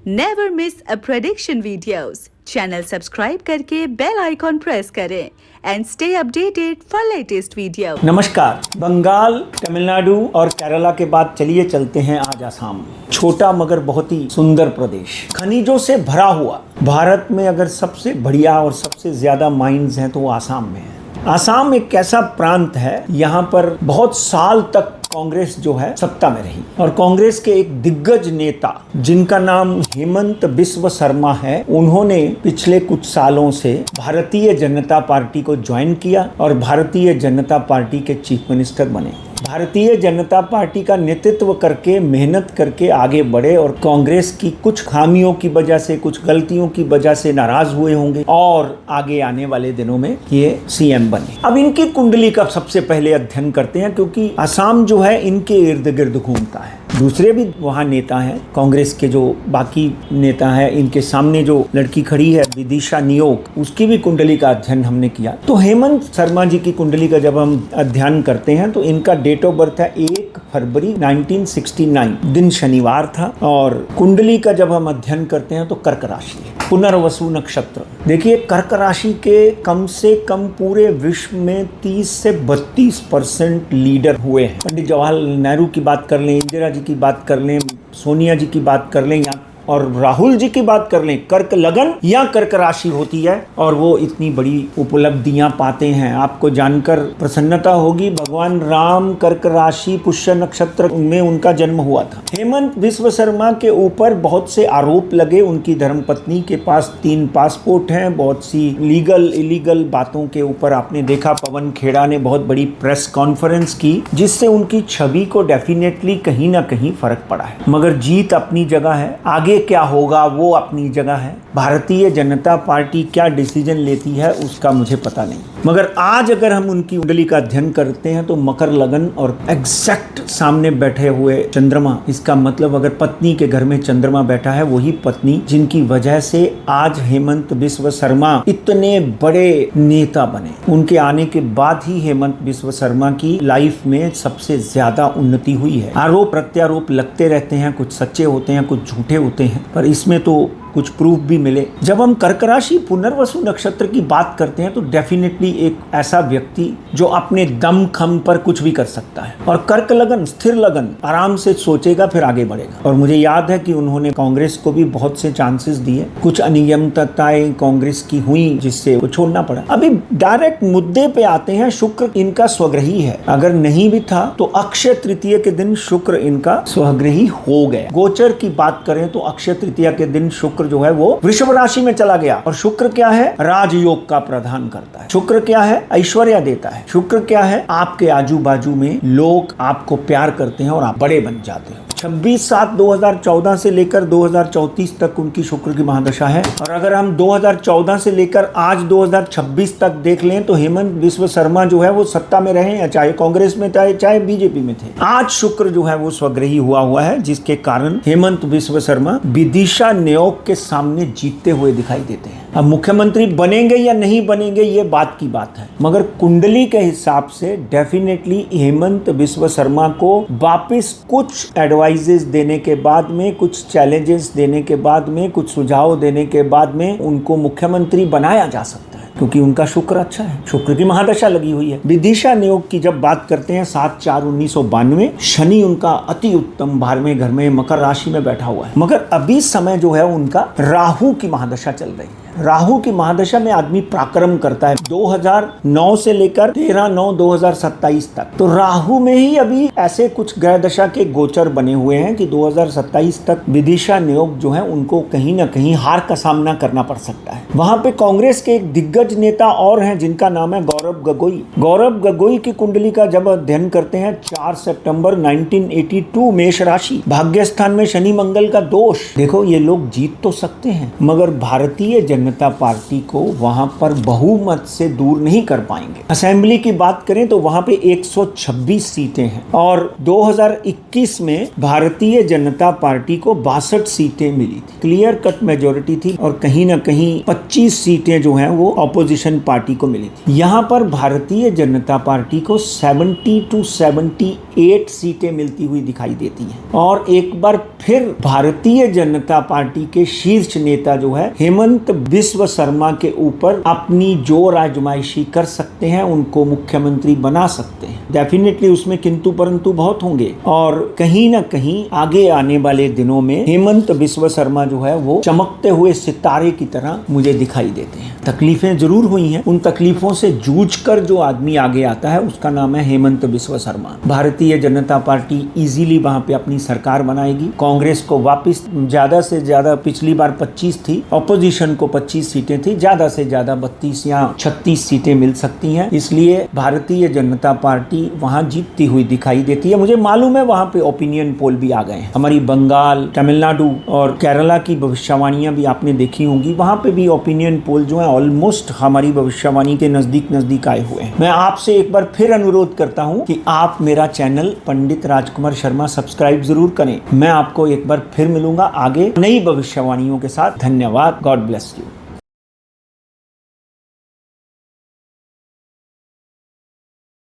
Never miss अ prediction videos. Channel subscribe करके bell icon press करें and stay updated for latest video. नमस्कार। बंगाल, तमिलनाडु और केरला के बाद चलिए चलते हैं आज आसाम। छोटा मगर बहुत ही सुंदर प्रदेश, खनिजों से भरा हुआ। भारत में अगर सबसे बढ़िया और सबसे ज्यादा माइंस हैं तो वो आसाम में है। आसाम एक ऐसा प्रांत है, यहाँ पर बहुत साल तक कांग्रेस जो है सत्ता में रही और कांग्रेस के एक दिग्गज नेता जिनका नाम हेमंत बिस्व शर्मा है, उन्होंने पिछले कुछ सालों से भारतीय जनता पार्टी को ज्वाइन किया और भारतीय जनता पार्टी के चीफ मिनिस्टर बने। भारतीय जनता पार्टी का नेतृत्व करके, मेहनत करके आगे बढ़े और कांग्रेस की कुछ खामियों की वजह से, कुछ गलतियों की वजह से नाराज हुए होंगे और आगे आने वाले दिनों में ये सीएम बने। अब इनकी कुंडली का सबसे पहले अध्ययन करते हैं, क्योंकि असम जो है इनके इर्द गिर्द घूमता है। दूसरे भी वहाँ नेता हैं, कांग्रेस के जो बाकी नेता हैं, इनके सामने जो लड़की खड़ी है विदिशा नियोग, उसकी भी कुंडली का अध्ययन हमने किया। तो हेमंत शर्मा जी की कुंडली का जब हम अध्ययन करते हैं तो इनका डेट ऑफ बर्थ है 1 फरवरी 1969, दिन शनिवार था। और कुंडली का जब हम अध्ययन करते हैं तो कर्क राशि है, पुनर्वसु नक्षत्र। देखिए, कर्क राशि के कम से कम पूरे विश्व में 30 से 32% लीडर हुए हैं। पंडित जवाहरलाल नेहरू की बात कर लें, इंदिरा जी की बात कर लें, सोनिया जी की बात कर लें और राहुल जी की बात कर लें, कर्क लगन या कर्क राशि होती है और वो इतनी बड़ी उपलब्धियां पाते हैं। आपको जानकर प्रसन्नता होगी, भगवान राम कर्क राशि पुष्य नक्षत्र में उनका जन्म हुआ था। हेमंत बिस्व शर्मा के ऊपर बहुत से आरोप लगे। उनकी धर्मपत्नी के पास 3 पासपोर्ट हैं। बहुत सी लीगल इलीगल बातों के ऊपर आपने देखा, पवन खेड़ा ने बहुत बड़ी प्रेस कॉन्फ्रेंस की, जिससे उनकी छवि को डेफिनेटली कहीं ना कहीं फर्क पड़ा है। मगर जीत अपनी जगह है, आगे क्या होगा वो अपनी जगह है। भारतीय जनता पार्टी क्या डिसीजन लेती है उसका मुझे पता नहीं। मगर आज अगर हम उनकी कुंडली का अध्ययन करते हैं तो मकर लगन और एग्जैक्ट सामने बैठे हुए चंद्रमा, इसका मतलब अगर पत्नी के घर में चंद्रमा बैठा है, वही पत्नी जिनकी वजह से आज हेमंत बिस्व शर्मा इतने बड़े नेता बने। उनके आने के बाद ही हेमंत बिस्व शर्मा की लाइफ में सबसे ज्यादा उन्नति हुई है। आरोप प्रत्यारोप लगते रहते हैं, कुछ सच्चे होते हैं, कुछ झूठे होते हैं, पर इसमें तो कुछ प्रूफ भी मिले। जब हम कर्क राशि पुनर्वसु नक्षत्र की बात करते हैं तो डेफिनेटली एक ऐसा व्यक्ति जो अपने दम खम पर कुछ भी कर सकता है। और कर्क लगन, स्थिर लगन, आराम से सोचेगा फिर आगे बढ़ेगा। और मुझे याद है कि उन्होंने कांग्रेस को भी बहुत से चांसेस दिए, कुछ अनियमितताएं कांग्रेस की हुई जिससे वो छोड़ना पड़ा। अभी डायरेक्ट मुद्दे पे आते हैं। शुक्र इनका स्वग्रही है, अगर नहीं भी था तो अक्षय तृतीया के दिन शुक्र इनका स्वग्रही हो गया। गोचर की बात करें तो अक्षय तृतीया के दिन शुक्र जो है वो वृषभ राशि में चला गया। और शुक्र क्या है? राजयोग का प्रदान करता है। शुक्र क्या है? ऐश्वर्य देता है। शुक्र क्या है? आपके आजू बाजू में लोग आपको प्यार करते हैं और आप बड़े बन जाते हो। 26/7/2014 से लेकर 2034 तक उनकी शुक्र की महादशा है। और अगर हम 2014 से लेकर आज 2026 तक देख लें तो हेमंत बिस्व शर्मा जो है वो सत्ता में रहे हैं, चाहे कांग्रेस में थे चाहे बीजेपी में थे। आज शुक्र जो है वो स्वग्रही हुआ है, जिसके कारण हेमंत बिस्व शर्मा विदिशा नियोग के सामने जीतते हुए दिखाई देते हैं। अब मुख्यमंत्री बनेंगे या नहीं बनेंगे ये बात की बात है, मगर कुंडली के हिसाब से डेफिनेटली हेमंत बिस्व शर्मा को वापस कुछ एडवाइजेस देने के बाद में, कुछ चैलेंजेस देने के बाद में, कुछ सुझाव देने के बाद में उनको मुख्यमंत्री बनाया जा सकता है, क्योंकि उनका शुक्र अच्छा है, शुक्र की महादशा लगी हुई है। विदिशा नियोग की जब बात करते हैं 7/4/1992, शनि उनका अति उत्तम 12वें घर में मकर राशि में बैठा हुआ है। मगर अभी समय जो है उनका राहु की महादशा चल रही है। राहु की महादशा में आदमी पराक्रम करता है 2009 से लेकर 13/9/2027 तक। तो राहु में ही अभी ऐसे कुछ ग्रह दशा के गोचर बने हुए हैं कि 2027 तक विदिशा नियोग जो है उनको कहीं ना कहीं हार का सामना करना पड़ सकता है। वहां पे कांग्रेस के एक दिग्गज नेता और हैं जिनका नाम है गौरव गोगोई। गौरव गोगोई की कुंडली का जब अध्ययन करते हैं 4 सितंबर 1982, मेष राशि, भाग्य स्थान में शनि मंगल का दोष। देखो, ये लोग जीत तो सकते हैं मगर भारतीय जनता पार्टी को वहां पर बहुमत से दूर नहीं कर पाएंगे। असेंबली की बात करें तो वहां पे 126 सीटें हैं और 2021 में भारतीय जनता पार्टी को 62 सीटें मिली थी, क्लियर कट मेजोरिटी थी और कहीं ना कहीं 25 सीटें जो हैं वो ऑपोजिशन पार्टी को मिली थी। यहां पर भारतीय जनता पार्टी को 70 to 78 सीटें मिलती हुई दिखाई देती हैं और एक बार फिर भारतीय जनता पार्टी के शीर्ष नेता जो है हेमंत बिस्व शर्मा के ऊपर अपनी जोर आजमाइशी कर सकते हैं, उनको मुख्यमंत्री बना सकते हैं। डेफिनेटली उसमें किंतु परंतु बहुत होंगे और कहीं ना कहीं आगे आने वाले दिनों में हेमंत बिस्व शर्मा जो है वो चमकते हुए सितारे की तरह मुझे दिखाई देते हैं। तकलीफें जरूर हुई हैं, उन तकलीफों से जूझकर जो आदमी आगे आता है उसका नाम है हेमंत बिस्व शर्मा। भारतीय जनता पार्टी इजीली वहां पे अपनी सरकार बनाएगी। कांग्रेस को वापस ज्यादा से ज्यादा, पिछली बार 25 थी, ऑपोजिशन को 25 सीटें थी, ज्यादा से ज्यादा 32 या 36 सीटें मिल सकती हैं। इसलिए भारतीय जनता पार्टी वहां जीतती हुई दिखाई देती है। मुझे मालूम है वहां पे ओपिनियन पोल भी आ गए हैं। हमारी बंगाल, तमिलनाडु और केरला की भविष्यवाणियां भी आपने देखी होंगी, वहां पे भी ओपिनियन पोल जो है ऑलमोस्ट हमारी भविष्यवाणी के नजदीक आए हुए हैं। मैं आपसे एक बार फिर अनुरोध करता हूं कि आप मेरा चैनल पंडित राजकुमार शर्मा सब्सक्राइब जरूर करें। मैं आपको एक बार फिर मिलूंगा आगे नई भविष्यवाणियों के साथ। धन्यवाद। God bless you.